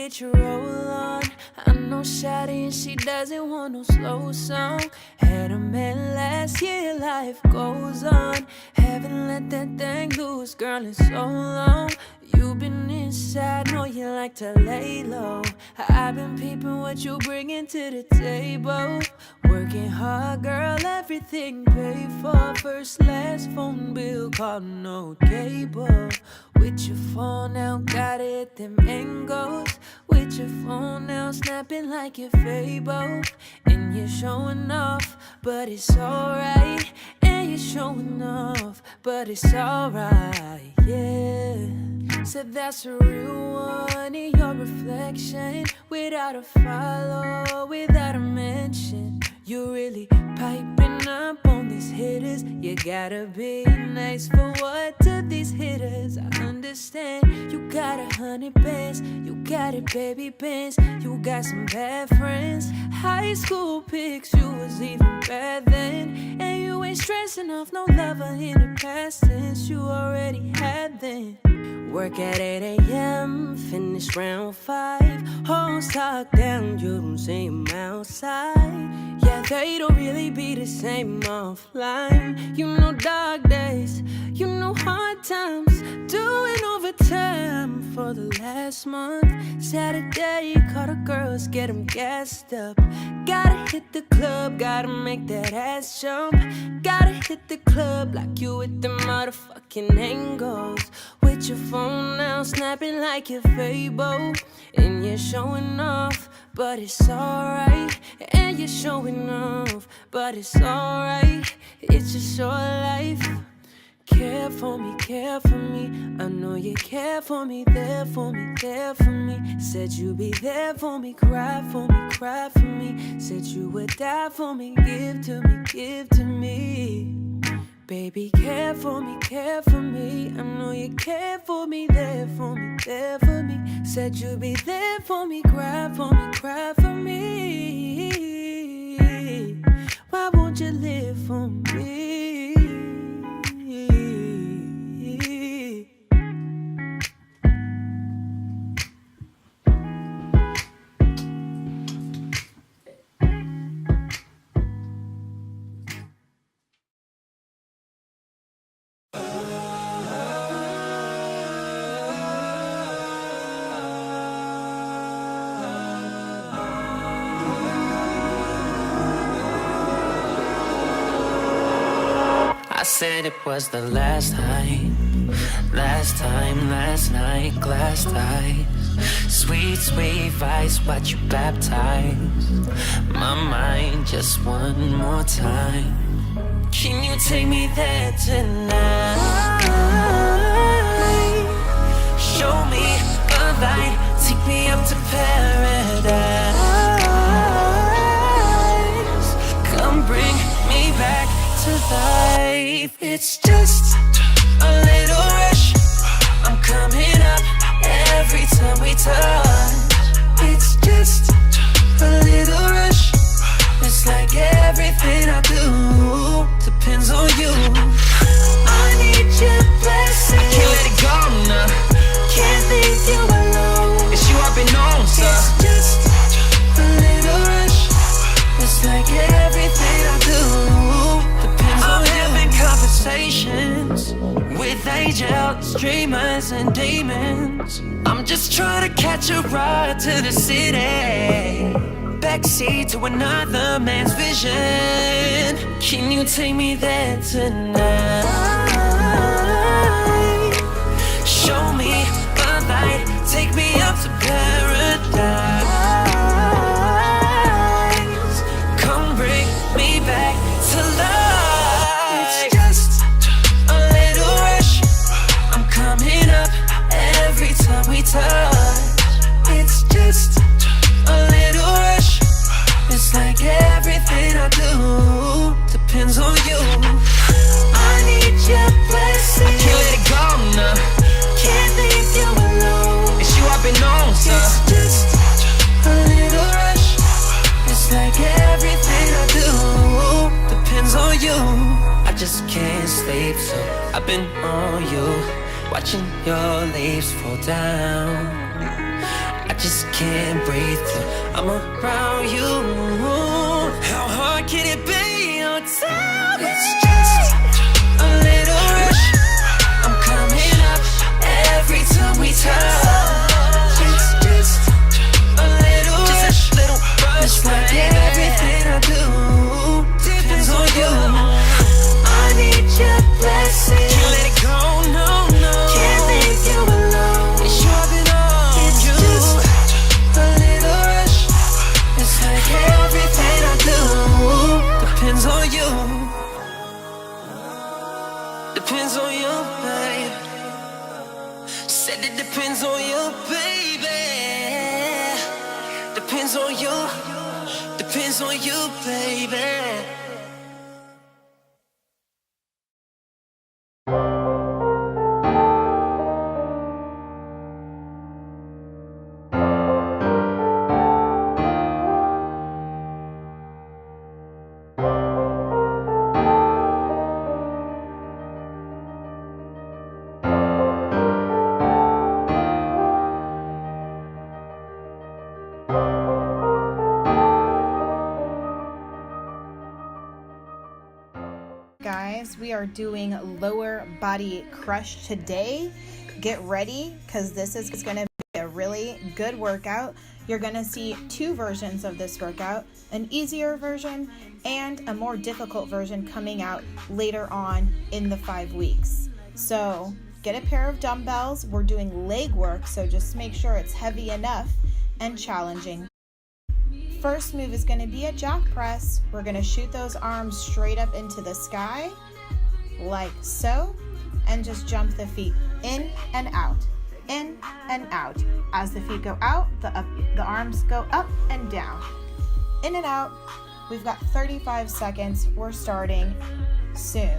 get your roll on. I know Shawty and she doesn't want no slow song. Had a man last year, life goes on. Haven't let that thing loose, girl, in so long. You've been inside, know you like to lay low. I've been peeping what you bringing to the table. Working hard, girl, everything paid for. First, last phone bill, call no cable. With your phone now, got it, them angles. With your phone now, snapping like you're Fable. And you're showing off, but it's alright. And you're showing off, but it's alright, yeah. Said that's a real one in your reflection. Without a follow, without a mention. You really piping up on these hitters. You gotta be nice for what to these hitters. I understand you got 100 bands. You got it, baby bands. You got some bad friends. High school pics, you was even bad then. And you ain't stressing off no lover in the past tense. You already had them. Work at 8 a.m., finish round 5. Hoes talk down, you don't see them outside. Yeah, they don't really be the same offline. You know dark days, you know hard times. Doing overtime for the last month. Saturday, call the girls, get them gassed up. Gotta hit the club, gotta make that ass jump. Gotta hit the club like you with the motherfucking angles. With your phone now, snapping like you're Fable. And you're showing off, but it's alright. And you're showing off, but it's alright. It's just your life. Care for me, care for me. I know you care for me, there for me, there for me. Said you'd be there for me, cry for me, cry for me. Said you would die for me, give to me, give to me. Baby, care for me, care for me. I know you care for me, there for me, there for me. Said you'd be there for me, cry for me, cry for me. Why won't you live for me? I said it was the last time, last time, last night, glass eyes. Sweet, sweet vice, watch you baptize my mind just one more time. Can you take me there tonight? Show me a light, take me up to paradise. Come bring me back to life. It's just a little rush. I'm coming up every time we touch. It's just a little rush. It's like everything I do depends on you. I need your blessing. I can't let it go now. Can't leave you alone. It's you I've been on, sir. It's just a little rush. It's like everything I do depends on you. I'm having conversations with angels, dreamers, and demons. I'm just trying to catch a ride to the city. Backseat to another man's vision. Can you take me there tonight? Show me a light, take me up to paradise. Come bring me back to life. It's just a little rush. I'm coming up every time we touch. It's just a little rush. It's like everything I do depends on you. I need your blessing. I can't let it go now. Can't leave you alone. It's you I've been on, sir. It's just a little rush. It's like everything I do depends on you. I just can't sleep, so I've been on you, watching your leaves fall down. I just can't breathe till I'm around you. How hard can it be? Oh, tell me. It's just a little rush. I'm coming up every time we touch. It's just a little rush. It's like everything I do depends on you. I need your blessing. Can't let it go, no, no. Can't leave you alone. It's sharpen on it's you. Just a little rush. It's like everything I do depends on you. Depends on you, babe. Said it depends on you, baby. Depends on you. Depends on you, baby. Guys, we are doing lower body crush today. Get ready because this is going to be a really good workout. You're going to see two versions of this workout, an easier version and a more difficult version coming out later on in the 5 weeks. So get a pair of dumbbells. We're doing leg work, so just make sure it's heavy enough and challenging. First move is going to be a jack press. We're going to shoot those arms straight up into the sky like so, and just jump the feet in and out, in and out. As the feet go out, the arms go up and down, in and out. We've got 35 seconds. We're starting soon.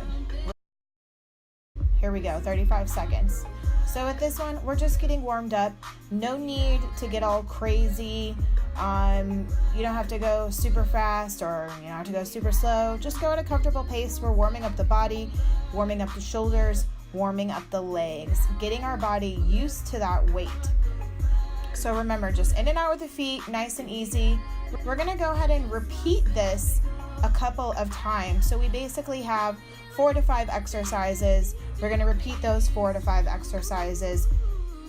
Here we go, 35 seconds. So with this one, we're just getting warmed up. No need to get all crazy. You don't have to go super fast or you don't have to go super slow. Just go at a comfortable pace. We're warming up the body, warming up the shoulders, warming up the legs, getting our body used to that weight. So remember, just in and out with the feet, nice and easy. We're going to go ahead and repeat this a couple of times. So we basically have 4 to 5 exercises. We're going to repeat those 4 to 5 exercises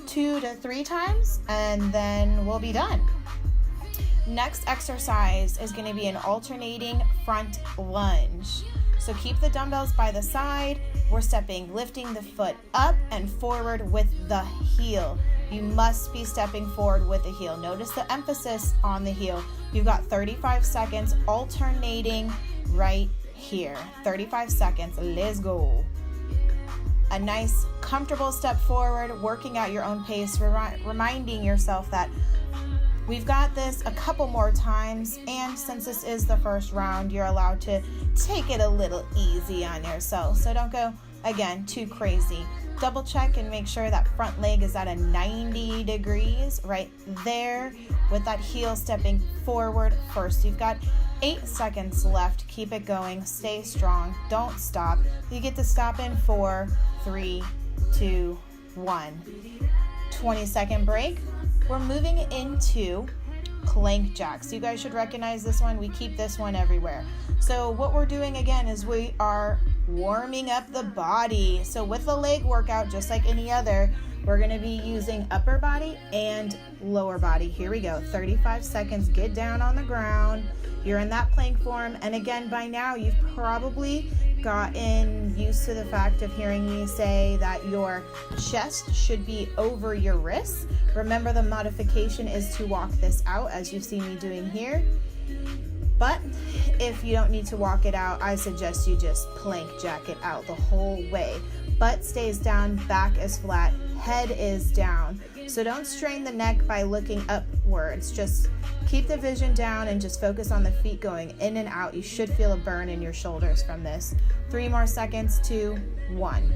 2 to 3 times, and then we'll be done. Next exercise is going to be an alternating front lunge. So keep the dumbbells by the side. We're lifting the foot up and forward with the heel. You must be stepping forward with the heel. Notice the emphasis on the heel. You've got 35 seconds alternating right here. 35 seconds. Let's go. A nice, comfortable step forward, working at your own pace, reminding yourself that we've got this a couple more times, and since this is the first round, you're allowed to take it a little easy on yourself. So don't go, again, too crazy. Double check and make sure that front leg is at a 90 degrees right there with that heel stepping forward first. You've got 8 seconds left. Keep it going. Stay strong. Don't stop. You get to stop in 4, 3, 2, 1. 20-second break. We're moving into plank jacks. You guys should recognize this one. We keep this one everywhere. So what we're doing again is we are warming up the body. So with the leg workout, just like any other, we're going to be using upper body and lower body. Here we go. 35 seconds. Get down on the ground. You're in that plank form. And again, by now you've probably gotten used to the fact of hearing me say that your chest should be over your wrists. Remember, the modification is to walk this out as you see me doing here. But if you don't need to walk it out, I suggest you just plank jack it out the whole way. Butt stays down, back is flat, head is down. So don't strain the neck by looking upwards. Just keep the vision down and just focus on the feet going in and out. You should feel a burn in your shoulders from this. 3 more seconds, 2, 1.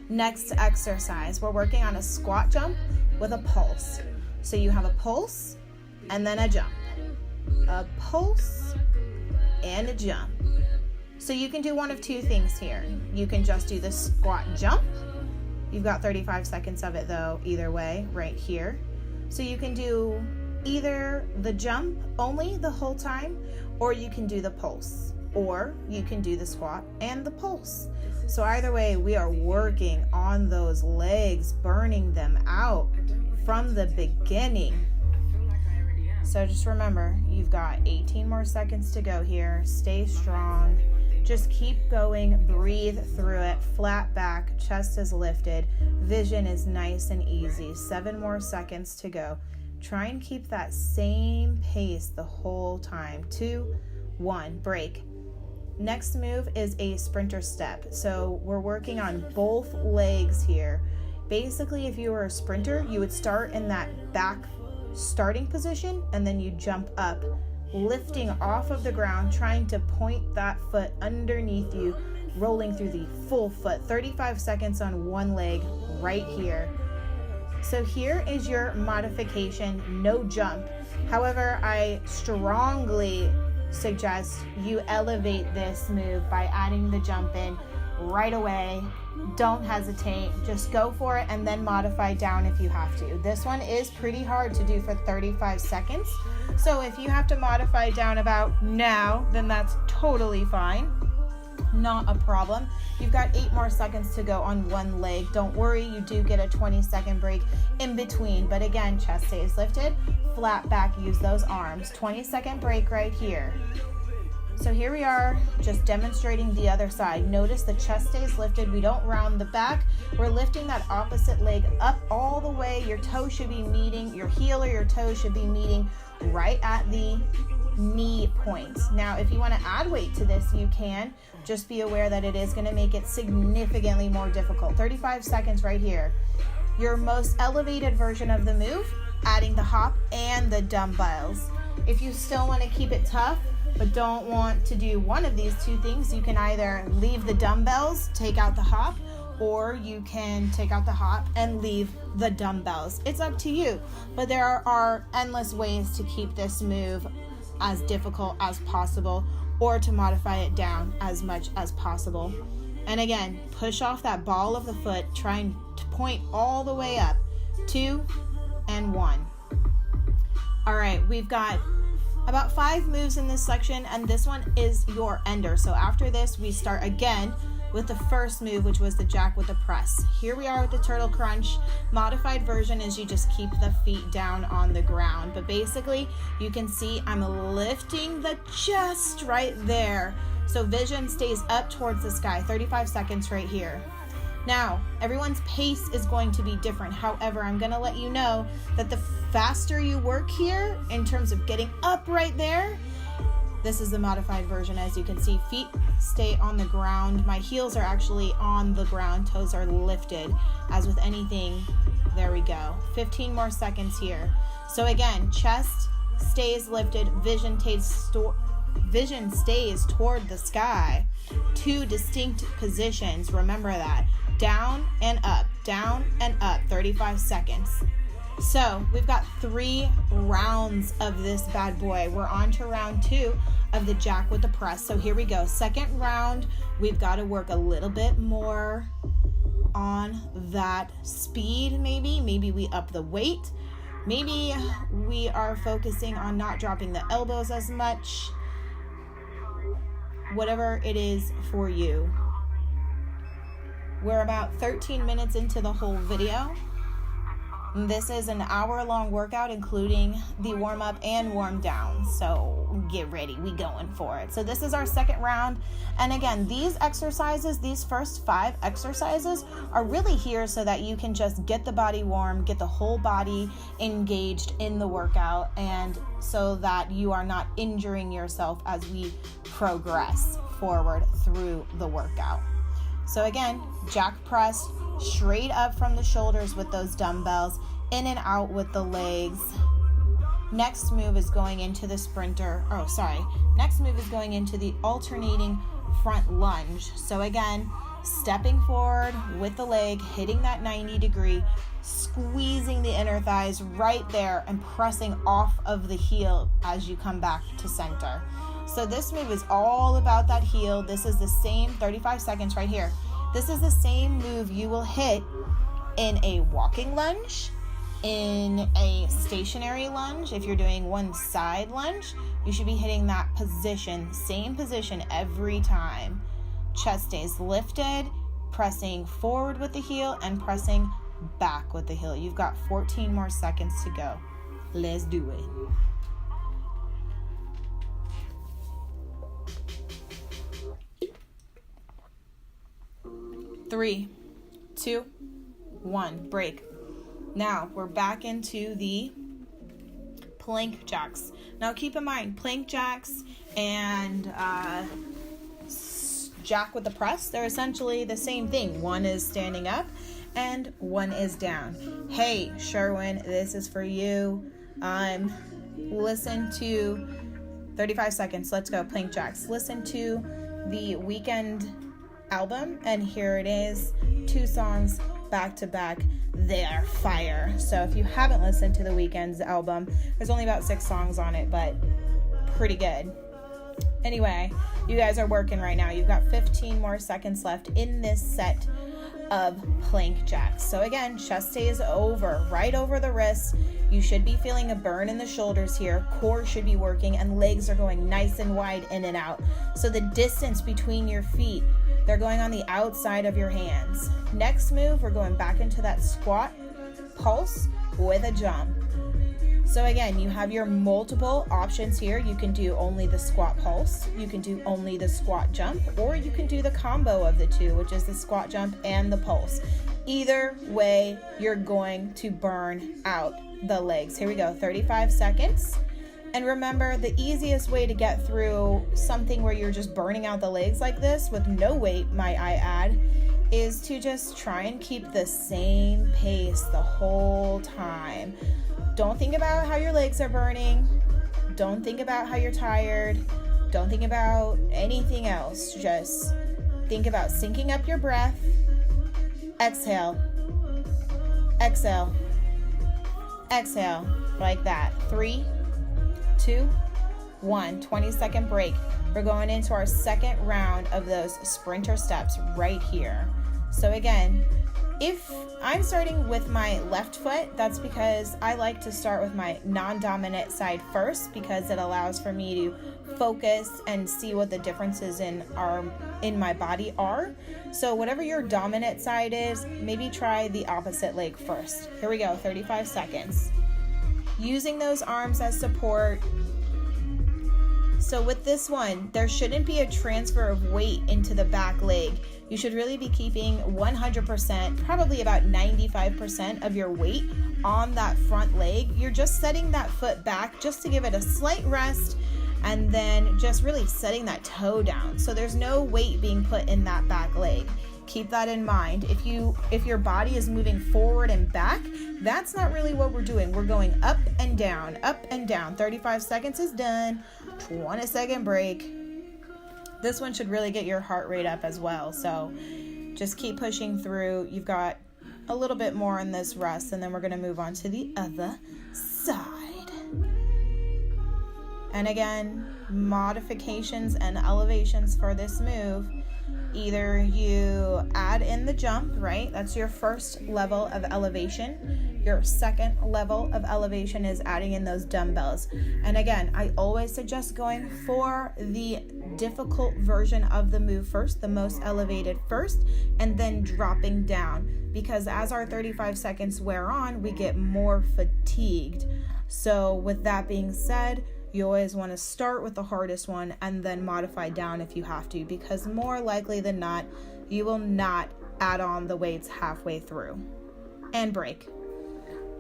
Next exercise, we're working on a squat jump with a pulse. So you have a pulse and then a jump. A pulse and a jump. So you can do one of two things here. You can just do the squat jump. You've got 35 seconds of it though, either way, right here. So you can do either the jump only the whole time, or you can do the pulse, or you can do the squat and the pulse. So either way, we are working on those legs, burning them out from the beginning. So just remember, you've got 18 more seconds to go here. Stay strong. Just keep going, breathe through it, flat back, chest is lifted, vision is nice and easy. 7 more seconds to go. Try and keep that same pace the whole time. 2, 1, break. Next move is a sprinter step. So we're working on both legs here. Basically, if you were a sprinter, you would start in that back starting position and then you jump up, lifting off of the ground, trying to point that foot underneath you, rolling through the full foot. 35 seconds on one leg right here. So here is your modification, no jump. However, I strongly suggest you elevate this move by adding the jump in right away. Don't hesitate, just go for it and then modify down if you have to. This one is pretty hard to do for 35 seconds. So if you have to modify down about now, then that's totally fine. Not a problem. You've got 8 more seconds to go on one leg. Don't worry, you do get a 20-second break in between. But again, chest stays lifted, flat back, use those arms. 20-second break right here. So here we are, just demonstrating the other side. Notice the chest stays lifted. We don't round the back. We're lifting that opposite leg up all the way. Your toe should be meeting, your heel or your toe should be meeting right at the knee point. Now, if you want to add weight to this, you can. Just be aware that it is going to make it significantly more difficult. 35 seconds right here. Your most elevated version of the move, adding the hop and the dumbbells. If you still want to keep it tough, but don't want to do one of these two things, you can either leave the dumbbells, take out the hop, or you can take out the hop and leave the dumbbells. It's up to you, but there are endless ways to keep this move as difficult as possible or to modify it down as much as possible. And again, push off that ball of the foot, trying to point all the way up. 2 and 1. All right, we've got about 5 moves in this section, and this one is your ender. So after this, we start again with the first move, which was the jack with the press. Here we are with the turtle crunch. Modified version is you just keep the feet down on the ground. But basically, you can see I'm lifting the chest right there. So vision stays up towards the sky. 35 seconds right here. Now, everyone's pace is going to be different. However, I'm going to let you know that the faster you work here in terms of getting up right there, this is the modified version. As you can see, feet stay on the ground. My heels are actually on the ground. Toes are lifted. As with anything, there we go. 15 more seconds here. So again, chest stays lifted. Vision stays toward the sky. 2 distinct positions. Remember that. Down and up, down and up, 35 seconds. So we've got 3 rounds of this bad boy. We're on to round 2 of the jack with the press. So here we go. Second round, we've got to work a little bit more on that speed. Maybe we up the weight. Maybe we are focusing on not dropping the elbows as much. Whatever it is for you. We're about 13 minutes into the whole video. This is an hour-long workout, including the warm-up and warm-down. So get ready, we going for it. So this is our second round. And again, these exercises, these first 5 exercises are really here so that you can just get the body warm, get the whole body engaged in the workout, and so that you are not injuring yourself as we progress forward through the workout. So again, jack press, straight up from the shoulders with those dumbbells, in and out with the legs. Next move is going into the Next move is going into the alternating front lunge. So again, stepping forward with the leg, hitting that 90 degree, squeezing the inner thighs right there and pressing off of the heel as you come back to center. So this move is all about that heel. This is the same 35 seconds right here. This is the same move you will hit in a walking lunge, In a stationary lunge, if you're doing one side lunge, you should be hitting that position, same position every time. Chest stays lifted, pressing forward with the heel and pressing back with the heel. You've got 14 more seconds to go. Let's do it. Three, 2, 1, break. Now we're back into the plank jacks. Now keep in mind, plank jacks and jack with the press, they're essentially the same thing. One is standing up and one is down. Hey, Sherwin, this is for you. Listen to 35 seconds. Let's go, plank jacks. Listen to the Weeknd album, and here it is. 2 songs back to back. They are fire. So if you haven't listened to the Weeknd's album, there's only about 6 songs on it, but pretty good. Anyway, you guys are working right now. You've got 15 more seconds left in this set of plank jacks. So again, chest stays over, right over the wrist. You should be feeling a burn in the shoulders here. Core should be working, and legs are going nice and wide in and out. So the distance between your feet, they're going on the outside of your hands. Next move, we're going back into that squat pulse with a jump. So again, you have your multiple options here. You can do only the squat pulse, you can do only the squat jump, or you can do the combo of the two, which is the squat jump and the pulse. Either way, you're going to burn out the legs. Here we go, 35 seconds. And remember, the easiest way to get through something where you're just burning out the legs like this with no weight, might I add, is to just try and keep the same pace the whole time. Don't think about how your legs are burning. Don't think about how you're tired. Don't think about anything else. Just think about syncing up your breath. Exhale. Exhale. Exhale. Like that. 3, 2, 1. 20-second break. We're going into our second round of those sprinter steps right here. So again, if I'm starting with my left foot, that's because I like to start with my non-dominant side first, because it allows for me to focus and see what the differences in my body are. So whatever your dominant side is, maybe try the opposite leg first. Here we go, 35 seconds. Using those arms as support. So with this one, there shouldn't be a transfer of weight into the back leg. You should really be keeping 100%, probably about 95% of your weight on that front leg. You're just setting that foot back just to give it a slight rest, and then just really setting that toe down. So there's no weight being put in that back leg. Keep that in mind. If your body is moving forward and back, that's not really what we're doing. We're going up and down, up and down. 35 seconds is done. 20-second break. This one should really get your heart rate up as well. So just keep pushing through. You've got a little bit more in this rest, and then we're going to move on to the other side. And again, modifications and elevations for this move. Either you add in the jump, right? That's your first level of elevation. Your second level of elevation is adding in those dumbbells. And again, I always suggest going for the difficult version of the move first, the most elevated first, and then dropping down. Because as our 35 seconds wear on, we get more fatigued. So with that being said, you always want to start with the hardest one and then modify down if you have to, because more likely than not, you will not add on the weights halfway through. And break.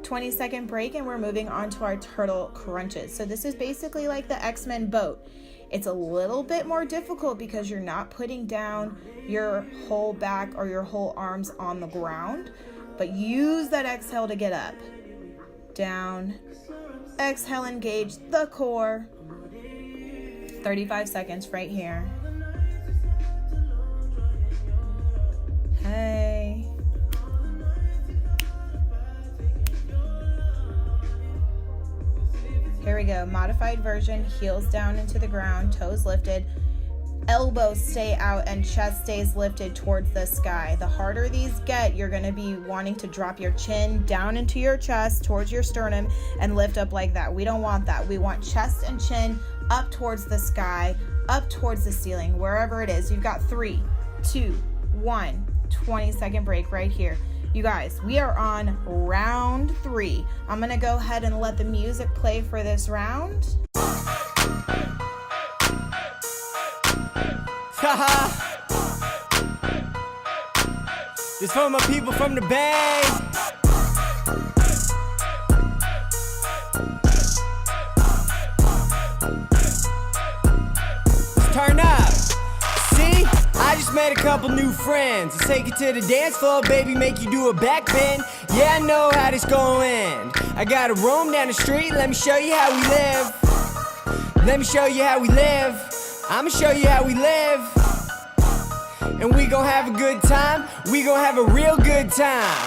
20-second break, and we're moving on to our turtle crunches. So this is basically like the X-Men boat. It's a little bit more difficult because you're not putting down your whole back or your whole arms on the ground, but use that exhale to get up. Down. Exhale, engage the core. 35 seconds right here. Hey. Here we go. Modified version. Heels down into the ground, toes lifted. elbows stay out and chest stays lifted towards the sky. The harder these get, you're going to be wanting to drop your chin down into your chest towards your sternum and lift up like that. We don't want that. We want chest and chin up towards the sky, up towards the ceiling, wherever it is. You've got 3, 2, 1, 20-second break right here. You guys, we are on round 3. I'm going to go ahead and let the music play for this round. Haha. This for my people from the Bay. Let's turn up. See, I just made a couple new friends. Let's take it to the dance floor, baby, make you do a back bend. Yeah, I know how this gon' end. I got a room down the street, let me show you how we live. Let me show you how we live. I'ma show you how we live. And we gon' have a good time. We gon' have a real good time.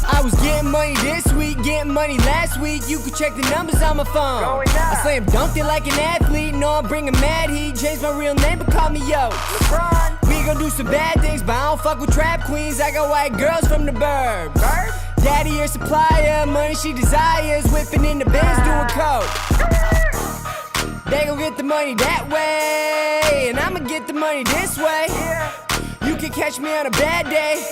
I was getting money this week, getting money last week. You can check the numbers on my phone. I slam dunked it like an athlete. No, I'm bringing mad heat. Changed my real name, but call me Yo. LeBron. We gon' do some bad things, but I don't fuck with trap queens. I got white girls from the burbs. Daddy, your supplier, money she desires. Whipping in the Benz, doing coke. They gon' get the money that way, and I'ma get the money this way. You can catch me on a bad day,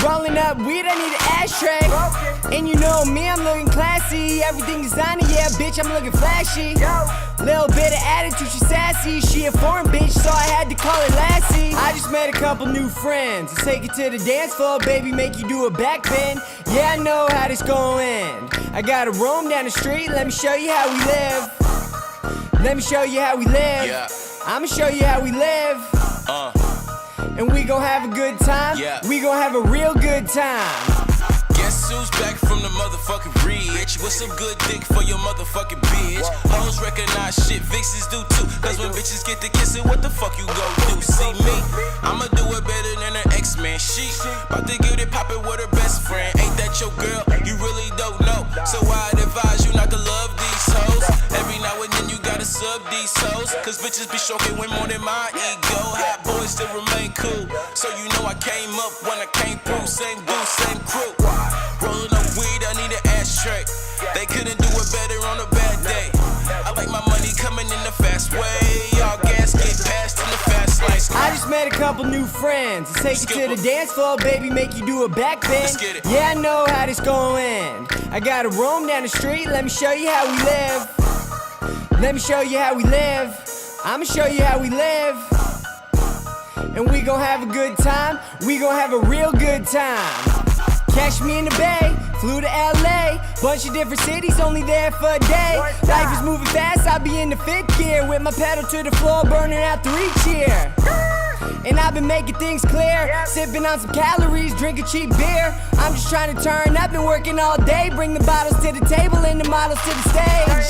rolling up weed, I need an ashtray. And you know me, I'm looking classy. Everything designer, yeah, bitch, I'm looking flashy. Little bit of attitude, she sassy. She a foreign bitch, so I had to call her Lassie. I just made a couple new friends. Let's take it to the dance floor, baby, make you do a back bend. Yeah, I know how this gon' end. I got a room down the street, let me show you how we live. Let me show you how we live. Yeah. I'ma show you how we live. And we gon' have a good time. Yeah. We gon' have a real good time. Guess who's back from the motherfucking ridge? With some good dick for your motherfucking bitch. Hoes recognize shit, vixens do too. Cause when bitches get to kissing, what the fuck you gon' do? See me, I'ma do it better than an X-Man. She bout to get it poppin' with her best friend. Ain't that your girl? You really don't know. So I'd advise you not to love these hoes. Every now and then you gotta sub these hoes. Cause bitches be shocking way more than my ego. Hot boys still remain cool. So you know I came up when I came through. Same dude, same crew. Rollin' up weed, I need an ashtray. They couldn't do it better on a bad day. I like my money coming in the fast way. All gas get passed in the fast lane. I just made a couple new friends. Let's take it to the dance floor, baby, make you do a back bend. Let's get it. Yeah, I know how this gon' end. I got a room down the street, let me show you how we live. Let me show you how we live. I'ma show you how we live. And we gon' have a good time. We gon' have a real good time. Catch me in the Bay, flew to LA. Bunch of different cities, only there for a day. Life is moving fast, I'll be in the 5th gear. With my pedal to the floor, burning out the reach here. And I've been making things clear. Sipping on some calories, drinking cheap beer. I'm just trying to turn up and working all day. Bring the bottles to the table and the models to the stage.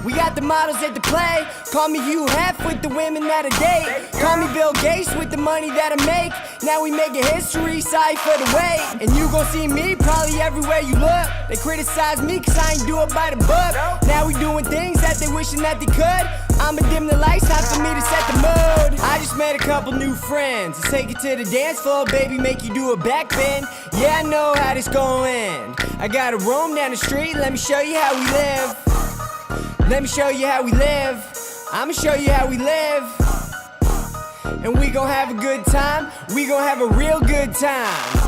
We got the models at the play. Call me Hugh Hef with the women that I date. Call me Bill Gates with the money that I make. Now we making history, sorry for the wait. And you gon' see me probably everywhere you look. They criticize me cause I ain't do it by the book. Now we doing things that they wishing that they could. I'ma dim the lights, time for me to set the mood. I just made a couple new friends. Let's take it to the dance floor, baby, make you do a back bend. Yeah, I know how this gon' end. I got a room down the street, let me show you how we live. Let me show you how we live. I'ma show you how we live. And we gon' have a good time. We gon' have a real good time.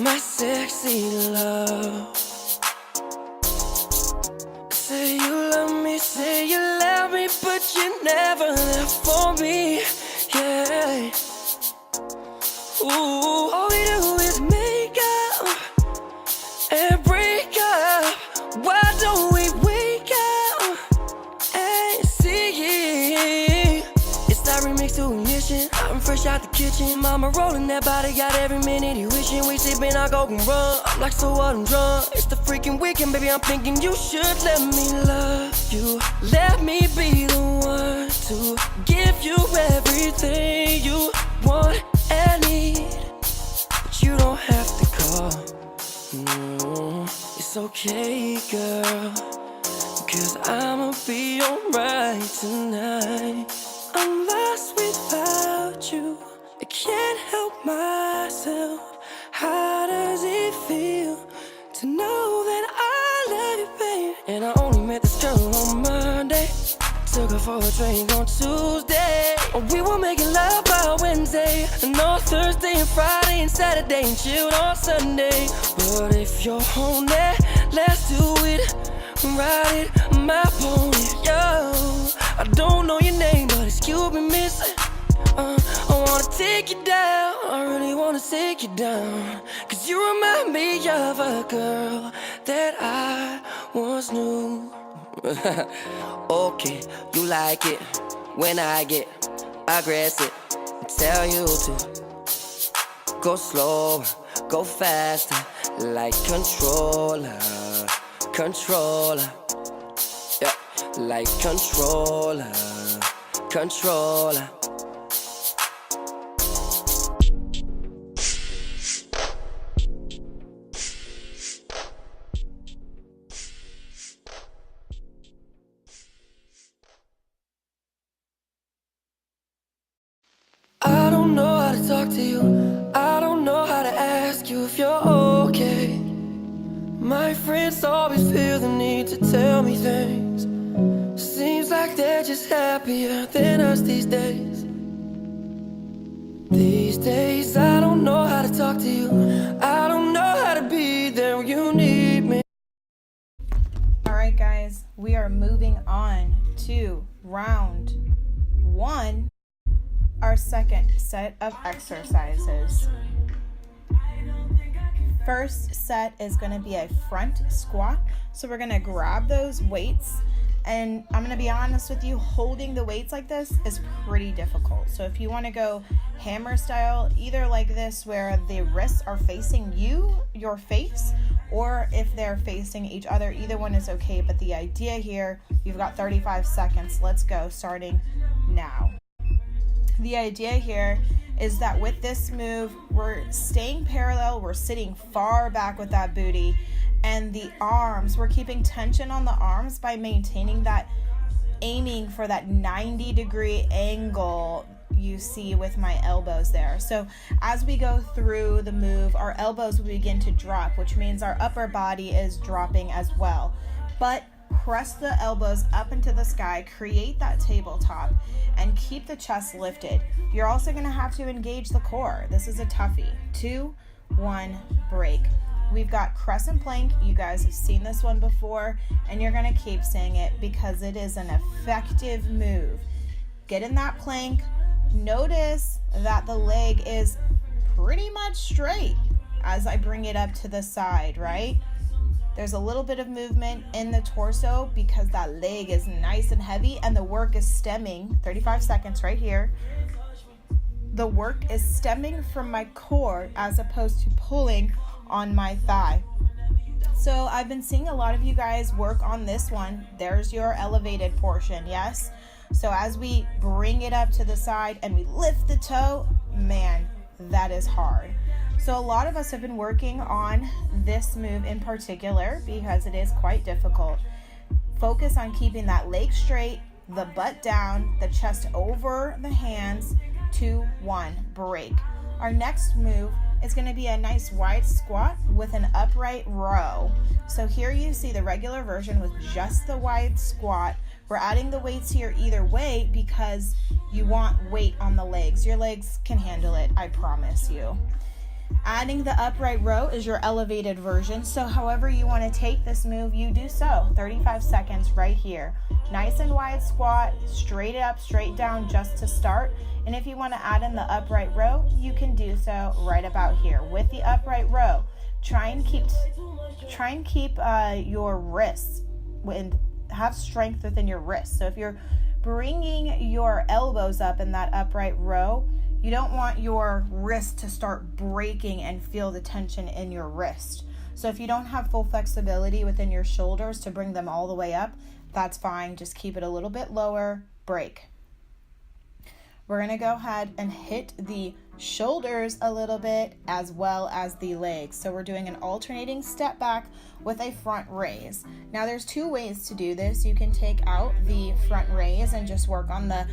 My sexy love. Say you love me, but you never left for me. Yeah. Ooh, all we do is make up and break up. Why don't we wake up and see? It's that mix to ignition. I'm fresh out the kitchen. Mama rolling that body, got every minute he wishing. We sipping, I go and run. I'm like, so what, I'm drunk. It's the freaking weekend, baby, I'm thinking you should let me love you. Let me be the one to give you everything you want and need. But you don't have to call. No, it's okay, girl. 'Cause I'ma be alright tonight. I'm lost without you. I can't help myself. How does it feel to know that I love you, babe? And I only met this girl on Monday. Took her for a drink on Tuesday. We were making love by Wednesday, and on Thursday and Friday and Saturday, and chilled on Sunday. But if you're on that, let's do it. Ride it, my pony, yo. I don't know your name, but excuse me, miss. I wanna take you down, I really wanna take you down. 'Cause you remind me of a girl that I once knew. Okay, you like it when I get aggressive. Tell you to go slower, go faster, like controller. Controller, yeah, like controller. I don't know how to talk to you. I don't know how to ask you if you're okay. My friends always feel the need to tell me things. Seems like they're just happier than us these days. These days I don't know how to talk to you. I don't know how to be there when you need me. Alright guys, we are moving on to round 1, our second set of exercises. First set is going to be a front squat. So we're going to grab those weights, and I'm going to be honest with you, holding the weights like this is pretty difficult. So if you want to go hammer style, either like this where the wrists are facing you, your face, or if they're facing each other, either one is okay. But the idea here, you've got 35 seconds. Let's go, starting now. The idea here is that with this move, we're staying parallel, we're sitting far back with that booty, and the arms, we're keeping tension on the arms by maintaining that, aiming for that 90-degree angle you see with my elbows there. So as we go through the move, our elbows will begin to drop, which means our upper body is dropping as well. But press the elbows up into the sky, create that tabletop, and keep the chest lifted. You're also going to have to engage the core. This is a toughie. 2, 1, break. We've got crescent plank. You guys have seen this one before, and you're going to keep saying it because it is an effective move. Get in that plank. Notice that the leg is pretty much straight as I bring it up to the side, right? There's a little bit of movement in the torso because that leg is nice and heavy, and the work is stemming, 35 seconds right here. The work is stemming from my core as opposed to pulling on my thigh. So I've been seeing a lot of you guys work on this one. There's your elevated portion, yes? So as we bring it up to the side and we lift the toe, man, that is hard. So a lot of us have been working on this move in particular because it is quite difficult. Focus on keeping that leg straight, the butt down, the chest over the hands. 2, 1, break. Our next move is going to be a nice wide squat with an upright row. So here you see the regular version with just the wide squat. We're adding the weights here either way because you want weight on the legs. Your legs can handle it, I promise you. Adding the upright row is your elevated version. So however you want to take this move, you do so. 35 seconds right here. Nice and wide squat, straight up, straight down just to start. And if you want to add in the upright row, you can do so right about here. With the upright row, try and keep your wrists and have strength within your wrists. So if you're bringing your elbows up in that upright row. You don't want your wrist to start breaking and feel the tension in your wrist. So if you don't have full flexibility within your shoulders to bring them all the way up, that's fine. Just keep it a little bit lower, break. We're going to go ahead and hit the shoulders a little bit as well as the legs. So we're doing an alternating step back with a front raise. Now there's two ways to do this. You can take out the front raise and just work on the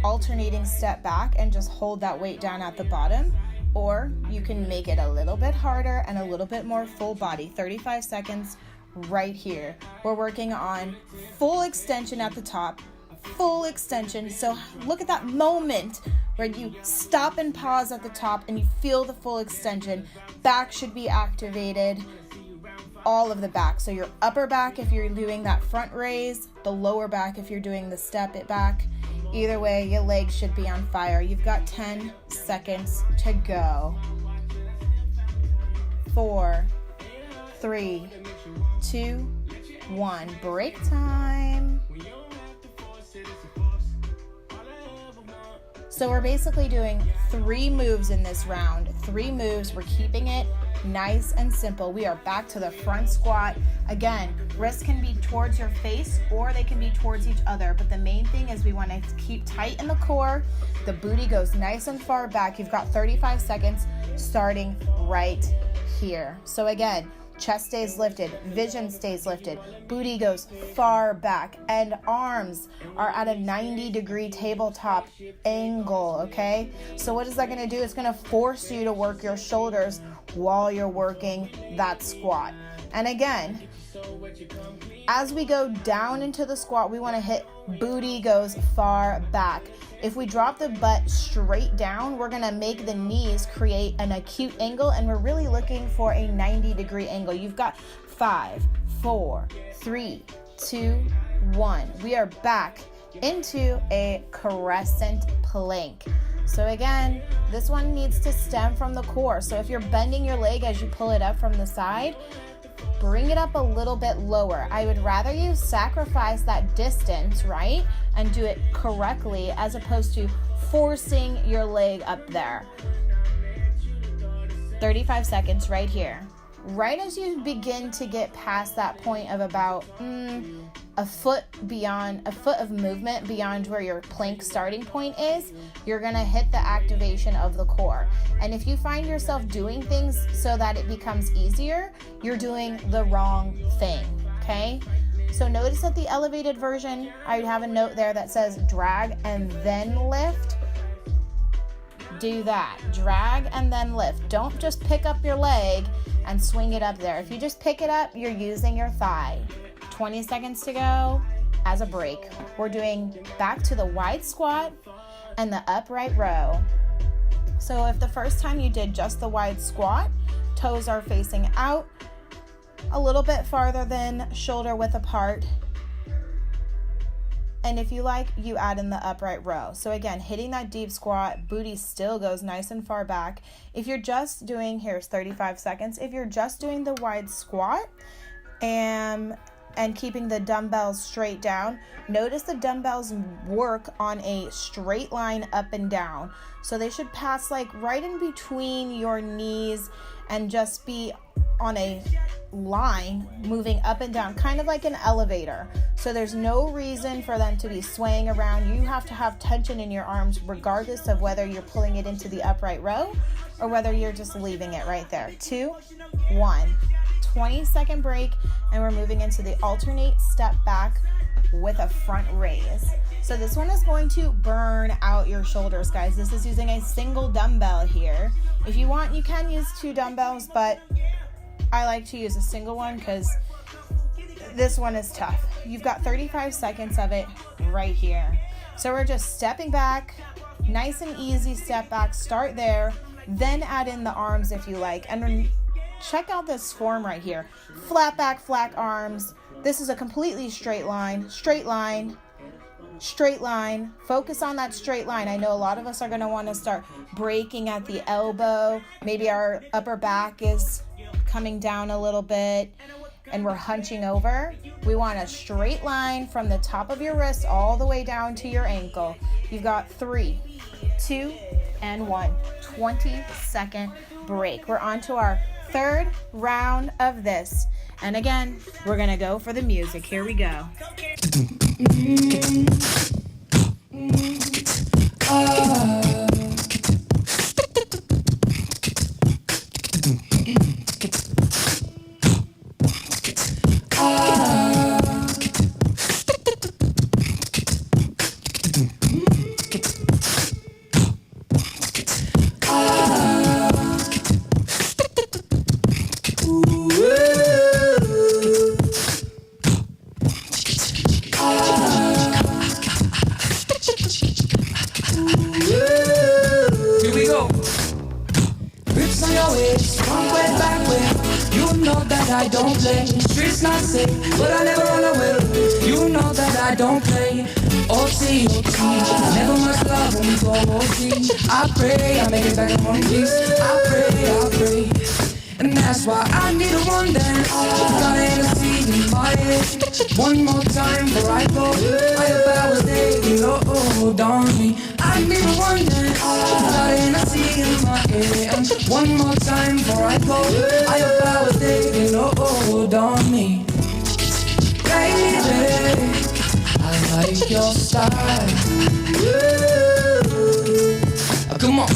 alternating step back and just hold that weight down at the bottom. Or you can make it a little bit harder and a little bit more full body. 35 seconds right here. We're working on full extension at the top, full extension. So look at that moment where you stop and pause at the top and you feel the full extension. Back should be activated, all of the back. So your upper back if you're doing that front raise, the lower back if you're doing the step it back. Either way, your legs should be on fire. You've got 10 seconds to go. 4, 3, 2, 1. Break time. So we're basically doing 3 moves in this round. 3 moves. We're keeping it nice and simple. We are back to the front squat. Again, wrists can be towards your face or they can be towards each other. But the main thing is we want to keep tight in the core. The booty goes nice and far back. You've got 35 seconds starting right here. So again, chest stays lifted, vision stays lifted, booty goes far back, and arms are at a 90-degree tabletop angle, okay? So what is that going to do? It's going to force you to work your shoulders while you're working that squat. And again, as we go down into the squat, we want to hit booty goes far back. If we drop the butt straight down, we're going to make the knees create an acute angle, and we're really looking for a 90-degree angle. You've got 5, 4, 3, 2, 1. We are back into a crescent plank. So again, this one needs to stem from the core. So if you're bending your leg as you pull it up from the side, bring it up a little bit lower. I would rather you sacrifice that distance, right? And do it correctly as opposed to forcing your leg up there. 35 seconds right here. Right as you begin to get past that point of about a foot of movement beyond where your plank starting point is, you're going to hit the activation of the core. And if you find yourself doing things so that it becomes easier, you're doing the wrong thing, okay? So notice that the elevated version, I have a note there that says drag and then lift. Do that. Drag and then lift. Don't just pick up your leg and swing it up there. If you just pick it up, you're using your thigh. 20 seconds to go as a break. We're doing back to the wide squat and the upright row. So if the first time you did just the wide squat, toes are facing out a little bit farther than shoulder width apart. And if you like, you add in the upright row. So again, hitting that deep squat, booty still goes nice and far back. If you're just doing, here's 35 seconds. If you're just doing the wide squat and keeping the dumbbells straight down, notice the dumbbells work on a straight line up and down. So they should pass like right in between your knees and just be on a line moving up and down, kind of like an elevator. So there's no reason for them to be swaying around. You have to have tension in your arms regardless of whether you're pulling it into the upright row or whether you're just leaving it right there. 2, 1. 20-second break, and we're moving into the alternate step back with a front raise. So this one is going to burn out your shoulders, guys. This is using a single dumbbell here. If you want, you can use 2 dumbbells, but I like to use a single one because this one is tough. You've got 35 seconds of it right here. So we're just stepping back, nice and easy step back. Start there, then add in the arms if you like. And then check out this form right here. Flat back, flat arms. This is a completely straight line, straight line, straight line. Focus on that straight line. I know a lot of us are going to want to start breaking at the elbow. Maybe our upper back is coming down a little bit. and we're hunching over, we want a straight line from the top of your wrist all the way down to your ankle. You've got 3, 2, and 1. 20-second break. We're on to our third round of this. And again, we're going to go for the music. Here we go. I don't play. Streets not safe, but I never run away. You know that I don't play. OT, never much love when we go OT. I pray I make it back in one piece. I pray. And that's why I need a one dance. Got Hennessy in my head. One more time before I go. Higher powers taking hold on me. I need a one dance. Got Hennessy in my head. One more time before I go. Higher powers taking hold on me. Baby, I like your style.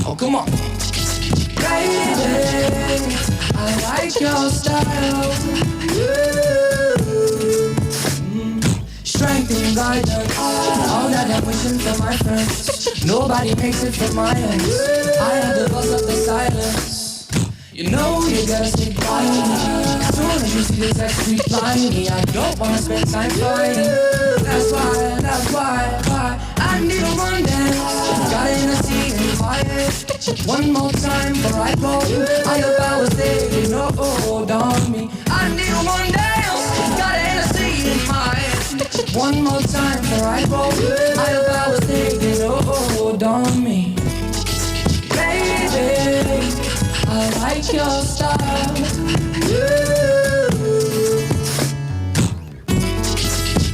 Oh, come on. Baby, I like your style. Strength and guidance, all that I'm wishing for my friends. Nobody makes it from my ends. I had to bust up the silence. You know you gotta stay quiet. As soon as you see this X street me, I don't wanna spend time fighting. That's why I need a one dance. Got Hennessy in my head. One more time before I go. Higher powers taking hold on me. I need a one dance. Got Hennessy in my head. One more time before I go. Higher powers taking hold on me. Baby, I like your style.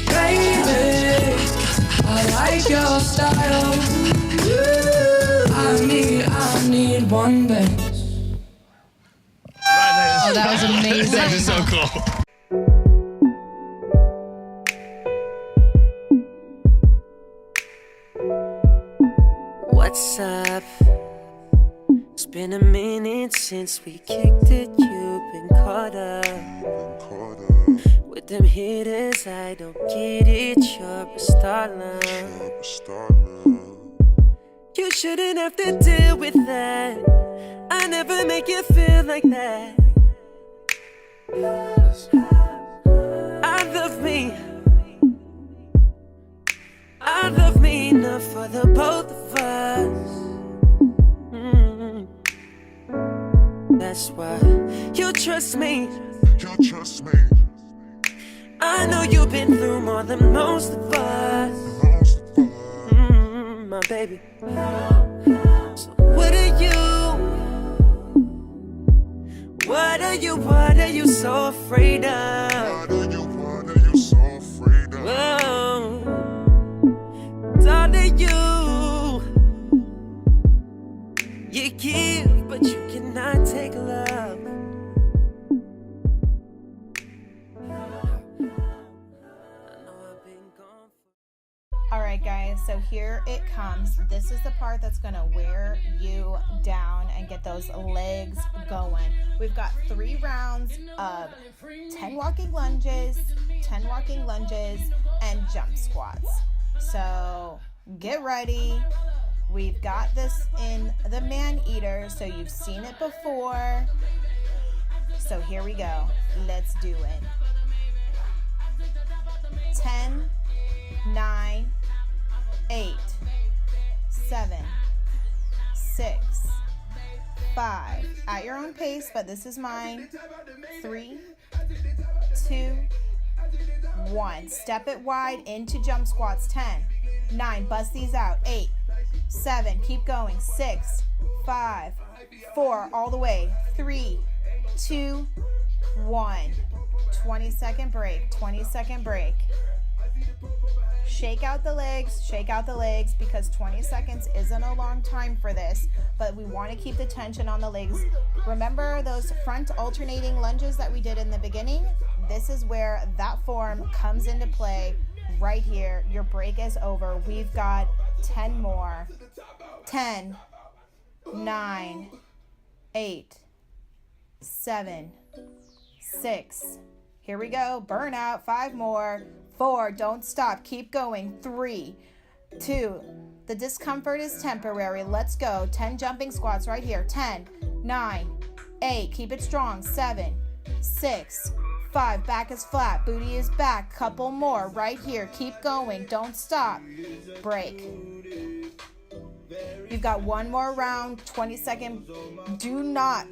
Baby, I like your style. I need one dance. Oh, that was amazing. That is so cool. What's up? It's been a minute since we kicked it. You've been caught up with them hitters. I don't get it. You're a star, love. You shouldn't have to deal with that. I never make you feel like that. I love me enough for the both of us. That's why you trust me. I know you've been through more than most of us. My baby. So what are you so afraid of? Whoa. Darling, you give, but you cannot take love. Alright guys, so here it comes. This is the part that's going to wear you down and get those legs going. We've got 3 rounds of 10 walking lunges, and jump squats. So get ready. We've got this in the Man Eater, so you've seen it before. So here we go. Let's do it. 10, 9, 8, 7, 6, 5. At your own pace, but this is mine. 3, 2, 1. Step it wide into jump squats. 10, 9. Bust these out. 8, 7. Keep going. 6, 5, 4. All the way. 3, 2, 1. 20-second break, 20-second break. Shake out the legs because 20 seconds isn't a long time for this, but we want to keep the tension on the legs. Remember those front alternating lunges that we did in the beginning? This is where that form comes into play right here. Your break is over. We've got 10 more. 10, 9, 8, 7, 6. Here we go. Burnout. 5 more. 4. Don't stop. Keep going. 3, 2. The discomfort is temporary. Let's go. 10 jumping squats right here. 10, 9, 8. Keep it strong. 7, 6, 5. Back is flat. Booty is back. Couple more right here. Keep going. Don't stop. Break. You've got one more round. 20-second. Do not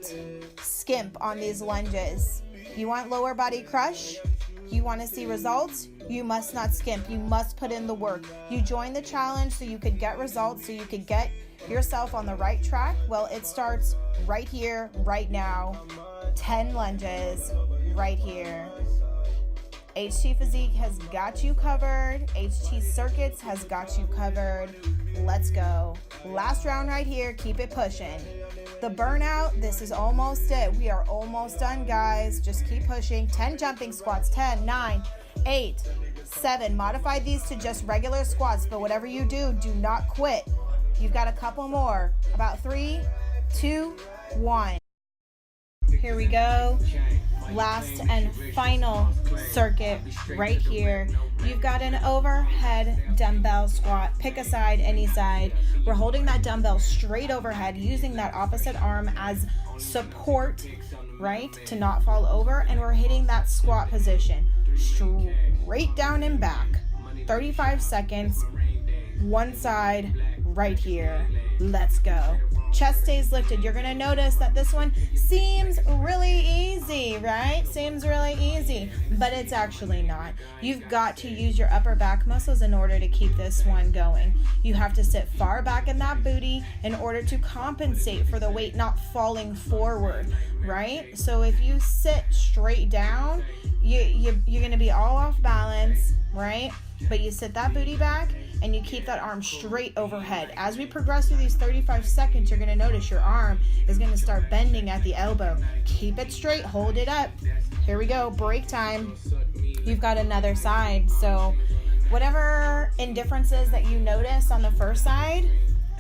skimp on these lunges. You want lower body crush? You want to see results? You must not skimp. You must put in the work. You joined the challenge so you could get results, so you could get yourself on the right track. Well, it starts right here, right now. 10 lunges right here. HT Physique has got you covered. HT Circuits has got you covered. Let's go. Last round right here. Keep it pushing. The burnout, this is almost it. We are almost done, guys. Just keep pushing. 10 jumping squats. 10, 9, 8, 7. Modify these to just regular squats, but whatever you do, do not quit. You've got a couple more. About 3, 2, 1. Here we go. Last and final circuit right here. You've got an overhead dumbbell squat. Pick a side, any side. We're holding that dumbbell straight overhead, using that opposite arm as support, right, to not fall over. And we're hitting that squat position straight down and back. 35 seconds, one side right here. Let's go. Chest stays lifted. You're going to notice that this one seems really easy, right? Seems really easy, but it's actually not. You've got to use your upper back muscles in order to keep this one going. You have to sit far back in that booty in order to compensate for the weight not falling forward, right? So if you sit straight down, you're going to be all off balance, right? But you sit that booty back and you keep that arm straight overhead. As we progress through these 35 seconds, you're going to notice your arm is going to start bending at the elbow. Keep it straight, hold it up. Here we go, break time. You've got another side. So whatever indifferences that you notice on the first side,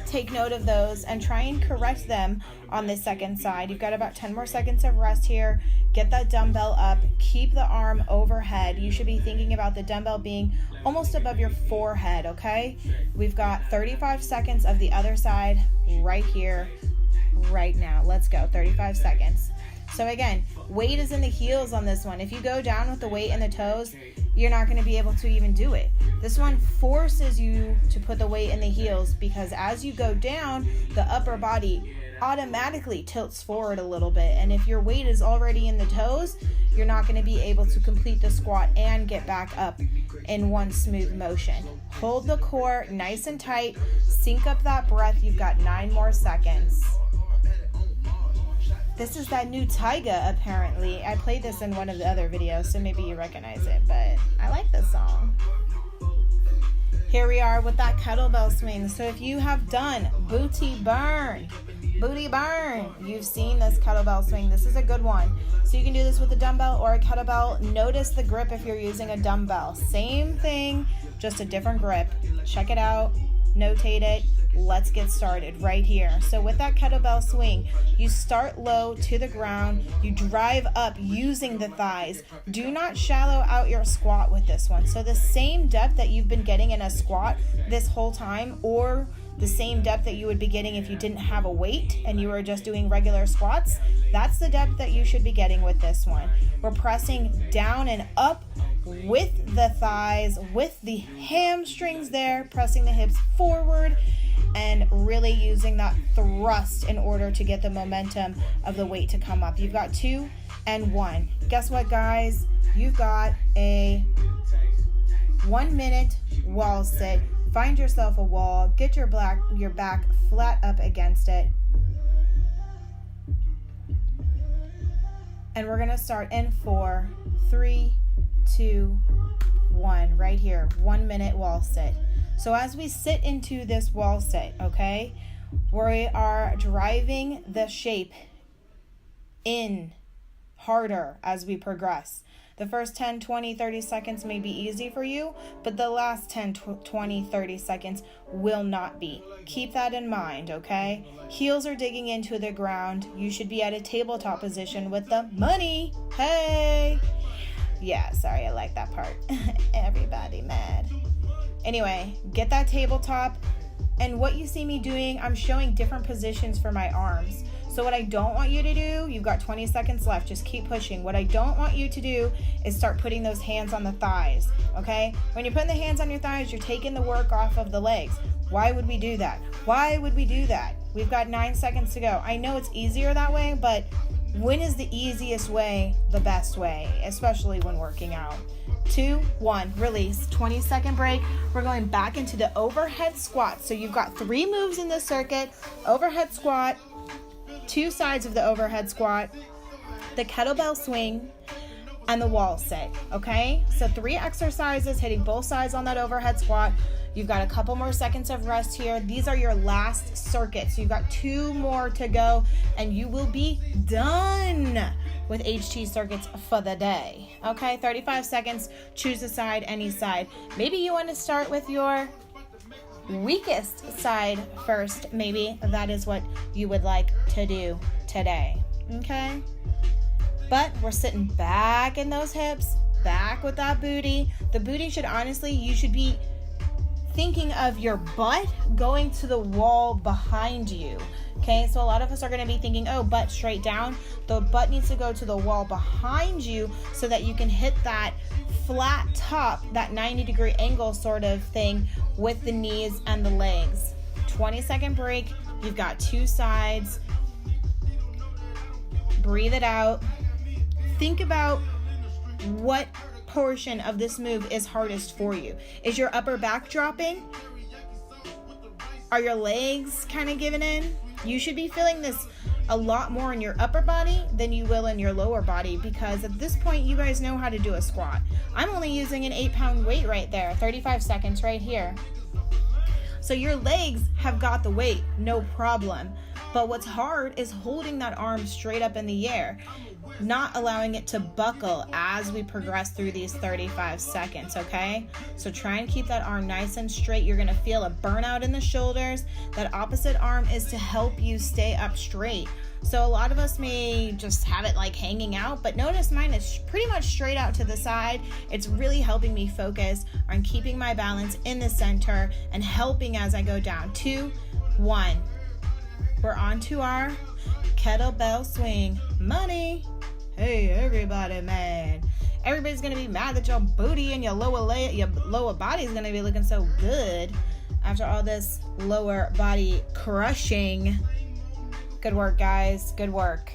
take note of those and try and correct them on the second side. You've got about 10 more seconds of rest here. Get that dumbbell up. Keep the arm overhead. You should be thinking about the dumbbell being almost above your forehead, okay? We've got 35 seconds of the other side right here, right now. Let's go, 35 seconds. So again, weight is in the heels on this one. If you go down with the weight in the toes, you're not going to be able to even do it. This one forces you to put the weight in the heels because as you go down, the upper body automatically tilts forward a little bit. And if your weight is already in the toes, you're not going to be able to complete the squat and get back up in one smooth motion. Hold the core nice and tight. Sync up that breath. You've got 9 more seconds. This is that new Tyga, apparently. I played this in one of the other videos, so maybe you recognize it, but I like this song. Here we are with that kettlebell swing. So if you have done booty burn, you've seen this kettlebell swing. This is a good one. So you can do this with a dumbbell or a kettlebell. Notice the grip if you're using a dumbbell. Same thing, just a different grip. Check it out, notate it. Let's get started right here. So with that kettlebell swing, you start low to the ground, you drive up using the thighs. Do not shallow out your squat with this one. So the same depth that you've been getting in a squat this whole time, or the same depth that you would be getting if you didn't have a weight and you were just doing regular squats, that's the depth that you should be getting with this one. We're pressing down and up with the thighs, with the hamstrings there, pressing the hips forward, and really using that thrust in order to get the momentum of the weight to come up. You've got 2 and 1. Guess what, guys? You've got a 1 minute wall sit. Find yourself a wall. Get your back flat up against it. And we're gonna start in 4, 3, 2, 1, right here, 1 minute wall sit. So as we sit into this wall sit, okay, we are driving the shape in harder as we progress. The first 10, 20, 30 seconds may be easy for you, but the last 10, 20, 30 seconds will not be. Keep that in mind, okay? Heels are digging into the ground. You should be at a tabletop position with the money. Hey! Yeah, sorry, I like that part. Everybody mad. Anyway, get that tabletop. And what you see me doing, I'm showing different positions for my arms. So what I don't want you to do, you've got 20 seconds left, just keep pushing. What I don't want you to do is start putting those hands on the thighs, okay? When you're putting the hands on your thighs, you're taking the work off of the legs. Why would we do that? Why would we do that? We've got 9 seconds to go. I know it's easier that way, but when is the easiest way the best way, especially when working out? 2, 1, release. 20-second break. We're going back into the overhead squat. So you've got 3 moves in this circuit. Overhead squat, 2 sides of the overhead squat, the kettlebell swing, and the wall sit, okay? So 3 exercises hitting both sides on that overhead squat. You've got a couple more seconds of rest here. These are your last circuits. So you've got 2 more to go, and you will be done with HT circuits for the day, okay? 35 seconds, choose a side, any side. Maybe you want to start with your weakest side first. Maybe that is what you would like to do today, okay? But we're sitting back in those hips, back with that booty. The booty should honestly, you should be thinking of your butt going to the wall behind you, okay? So a lot of us are going to be thinking, oh, butt straight down. The butt needs to go to the wall behind you so that you can hit that flat top, that 90-degree angle sort of thing with the knees and the legs. 20-second break. You've got 2 sides. Breathe it out. Think about what portion of this move is hardest for you. Is your upper back dropping? Are your legs kind of giving in? You should be feeling this a lot more in your upper body than you will in your lower body, because at this point you guys know how to do a squat. I'm only using an 8-pound weight right there, 35 seconds right here. So your legs have got the weight, no problem. But what's hard is holding that arm straight up in the air, not allowing it to buckle as we progress through these 35 seconds, okay? So try and keep that arm nice and straight. You're gonna feel a burnout in the shoulders. That opposite arm is to help you stay up straight. So a lot of us may just have it like hanging out, but notice mine is pretty much straight out to the side. It's really helping me focus on keeping my balance in the center and helping as I go down. 2, 1. We're on to our kettlebell swing. Money. Hey, everybody, man. Everybody's gonna be mad that your booty and your lower body is gonna be looking so good after all this lower body crushing. Good work, guys. Good work.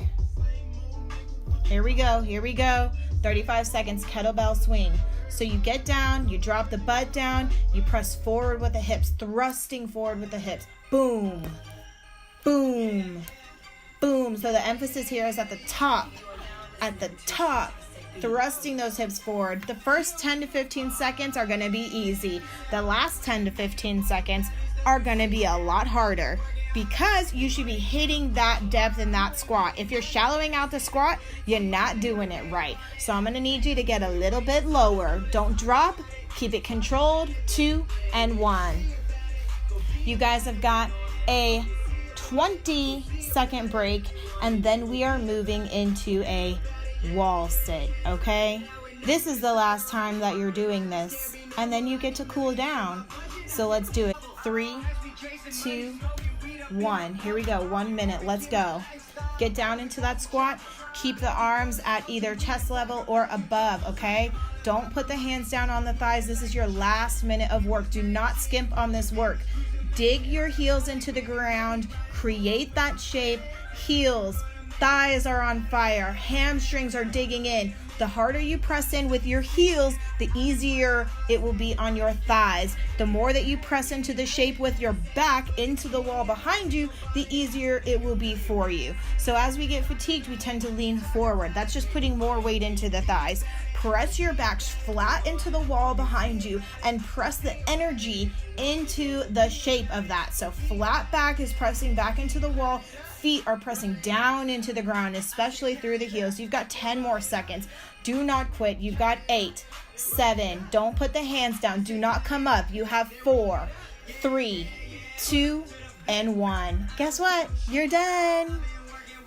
Here we go. 35 seconds, kettlebell swing. So you get down, you drop the butt down, you press forward with the hips, thrusting forward with the hips. Boom. Boom. Boom. So the emphasis here is at the top. At the top, thrusting those hips forward. The first 10 to 15 seconds are going to be easy. The last 10 to 15 seconds are going to be a lot harder, because you should be hitting that depth in that squat. If you're shallowing out the squat, you're not doing it right. So I'm going to need you to get a little bit lower. Don't drop. Keep it controlled. 2 and 1. You guys have got a 20-second break, and then we are moving into a wall sit, okay? This is the last time that you're doing this, and then you get to cool down. So let's do it. 3, 2, 1. Here we go. 1 minute. Let's go. Get down into that squat. Keep the arms at either chest level or above, okay? Don't put the hands down on the thighs. This is your last minute of work. Do not skimp on this work. Dig your heels into the ground. Create that shape. Heels, thighs are on fire. Hamstrings are digging in. The harder you press in with your heels, the easier it will be on your thighs. The more that you press into the shape with your back into the wall behind you, the easier it will be for you. So as we get fatigued, we tend to lean forward. That's just putting more weight into the thighs. Press your backs flat into the wall behind you and press the energy into the shape of that. So flat back is pressing back into the wall. Feet are pressing down into the ground, especially through the heels. You've got 10 more seconds. Do not quit. You've got 8, 7. Don't put the hands down. Do not come up. You have 4, 3, 2, and 1. Guess what? You're done.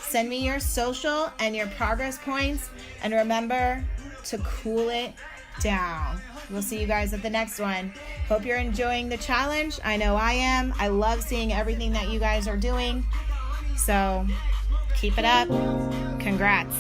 Send me your social and your progress points. And remember to cool it down. We'll see you guys at the next one. Hope you're enjoying the challenge. I know I am. I love seeing everything that you guys are doing. So keep it up. Congrats.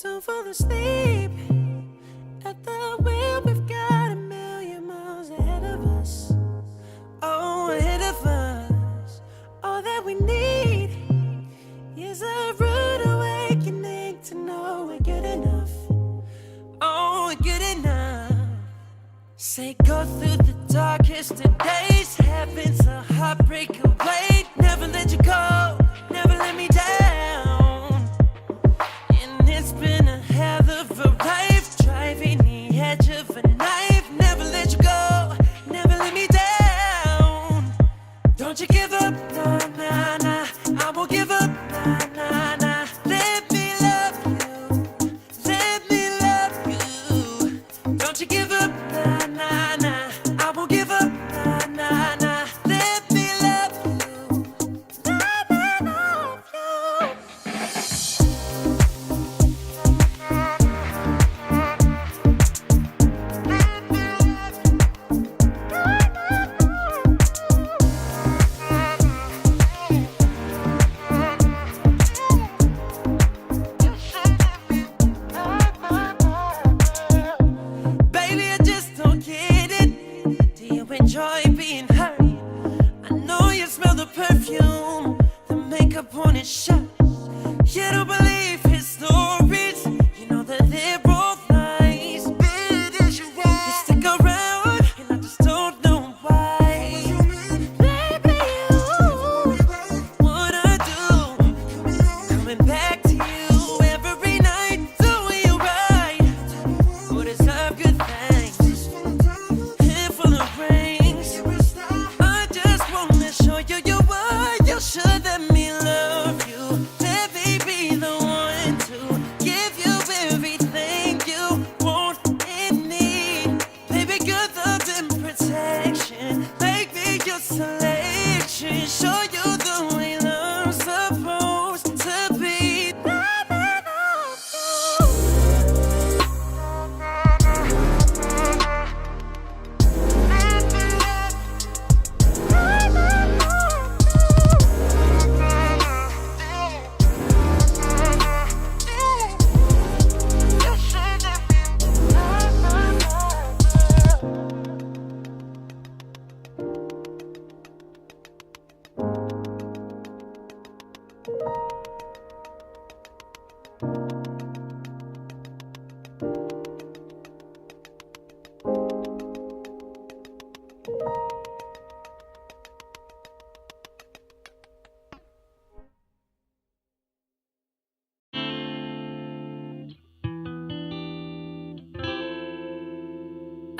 Don't fall asleep at the wheel. We've got 1,000,000 miles ahead of us. Oh, ahead of us. All that we need is a rude awakening to know we're good enough. Oh, we're good enough. Say go through the darkest of days. Heaven's a heartbreak away. Never let you go. Never let me down. And it's been a hell of a life. Driving the edge of a knife. Never let you go. Never let me down. Don't you give up, nah, nah, nah. I won't give up, nah, nah, nah. Let me love you. Let me love you. Don't you give up, nah, nah, nah. I won't give up, nah, nah, nah. Let me love you. Let me love you. Baby, I just don't get it. Do you enjoy being hurt? I know you smell the perfume, the makeup on his shirt. You don't believe his stories. You know that they're both nice. You stick around, and I just don't know why. Baby, what I do, coming back to you every night, doing you right. Oh, deserve good things, handful of rings. I just wanna show you you are. You should let me love you. Let me be the one to give you everything you want and need. Baby, good love and protection. Make me your selection. Show you the way love's supposed to be. Let me love you.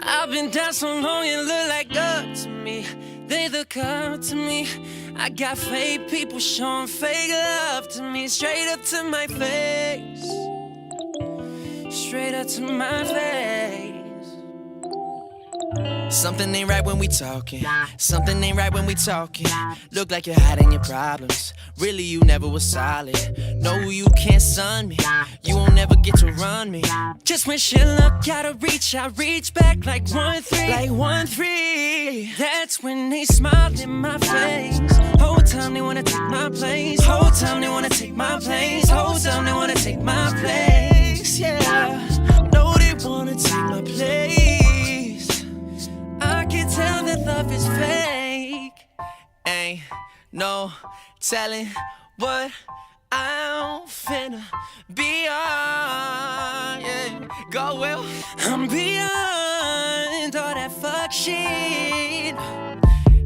I've been down so long it look like up to me. They look up to me. I got fake people showing fake love to me. Straight up to my face. Straight up to my face. Something ain't right when we talking. Something ain't right when we talking. Look like you're hiding your problems. Really, you never was solid. No, you can't sun me. You won't never get to run me. Just when shit look gotta reach, I reach back like 1-3. Like 1-3. That's when they smile in my face. Whole time time they wanna take my place. Whole time they wanna take my place. Whole time they wanna take my place. Yeah, no, they wanna take my place. I can tell that love is fake. Ain't no telling what I'm finna be on. Yeah, go well. I'm beyond all that fuck shit.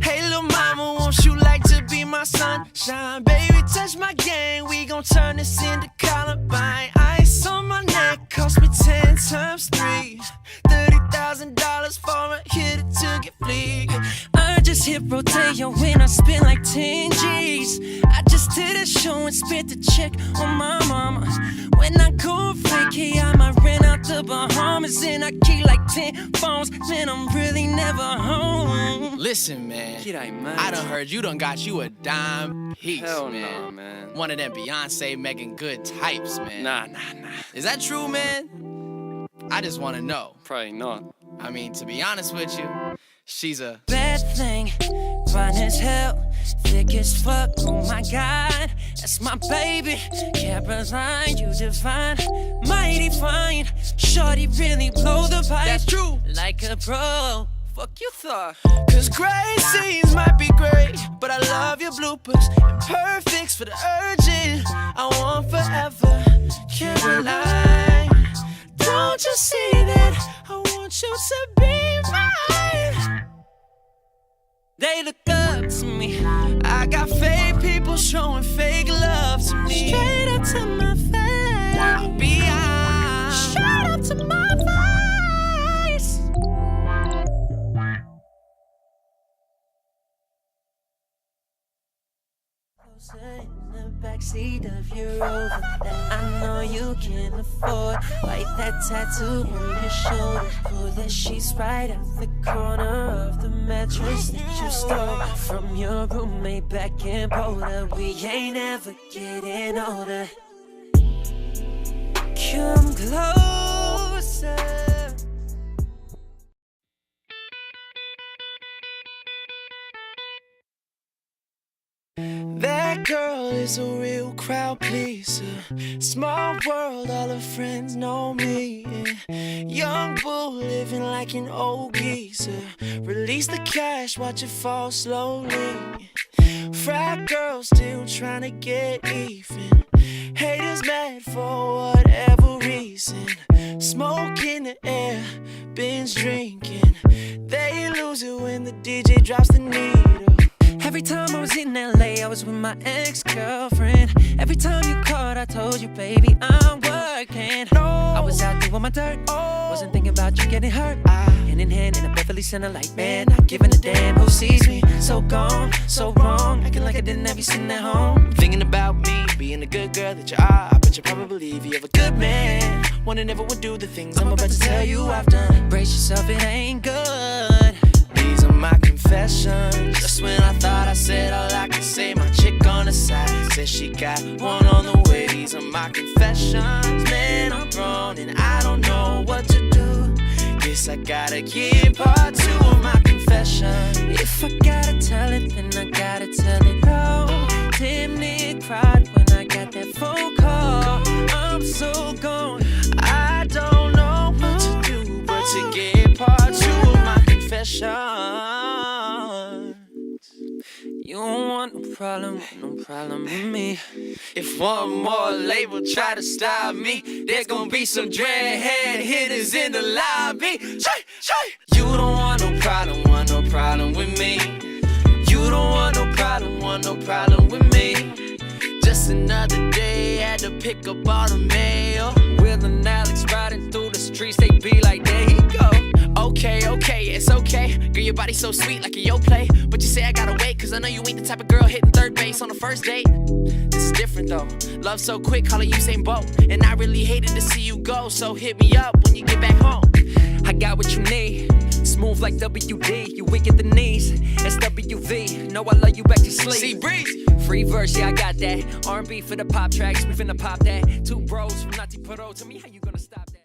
Hey, little mama, won't you like to be my sunshine? Baby, touch my game, we gon' turn this into Columbine. Ice on my neck cost me 10 times 3. $30,000 for a hitter to get fleek. I just hit Rodeo when I spent like 10 G's. I just did a show and spent the check on my mama. When I go freaky, I might rent out the Bahamas. And I keep like 10 phones, man, I'm really never home. Listen, man, I done heard you done got you a dime piece. Hell man. No, man. One of them Beyonce, Megan Good types, man. Nah. Is that true, man? I just wanna know. Probably not. I mean, to be honest with you, she's a bad thing, fine as hell, thick as fuck, oh my God, that's my baby, Caroline, you divine, mighty fine, shorty really blow the pipe, that's true, like a pro, fuck you thought, cause great scenes might be great, but I love your bloopers, imperfects for the urgent, I want forever, Caroline, don't you see that, I want you to be mine. They look up to me. I got fake people showing fake love to me. Straight up to my face. I'll be out. Straight up to my face. In the backseat of your Rover that I know you can afford. Like that tattoo on your shoulder. Pull the sheets right out the corner of the mattress that you stole from your roommate back in Boulder. We ain't ever getting older. Come closer. That girl is a real crowd pleaser. Small world, all her friends know me. Young bull living like an old geezer. Release the cash, watch it fall slowly. Frat girl still trying to get even. Haters mad for whatever reason. Smoke in the air, binge drinking. They lose it when the DJ drops the needle. Every time I was in LA, I was with my ex-girlfriend. Every time you called, I told you, baby, I'm working. I was out doing my dirt, wasn't thinking about you getting hurt. Hand in hand in a Beverly Center, like, man, not giving a damn who sees me. So gone, so wrong, acting like I didn't have you sitting at home. Thinking about me, being the good girl that you are, but you probably believe you have a good man. One that never would do the things I'm about to tell you I've done. Brace yourself, it ain't good. These are my confessions. Just when I thought I said all I could say, my chick on the side says she got one on the way. These are my confessions. Man, I'm grown and I don't know what to do. Guess I gotta give part 2 of my confession. If I gotta tell it, then I gotta tell it all. Damn near cried when I got that phone call. I'm so gone, I don't know what to do but to get part 2 of my confessions. You don't want no problem with me. If one more label try to stop me, there's gonna be some dreadhead hitters in the lobby. You don't want no problem with me. You don't want no problem with me. Just another day, had to pick up all the mail. Will and Alex riding through the streets, they be like, there he go. Okay, it's okay. Girl, your body so sweet like a yo play. But you say I gotta wait, cause I know you ain't the type of girl hitting third base on the first date. This is different though. Love so quick, call it Usain Bolt. And I really hated to see you go, so hit me up when you get back home. I got what you need. Smooth like WD, you weak at the knees. SWV, know I love you back to sleep. See, breeze. Free verse, yeah, I got that. R&B for the pop tracks, we finna pop that. 2 bros from Nati Puro, tell me how you gonna stop.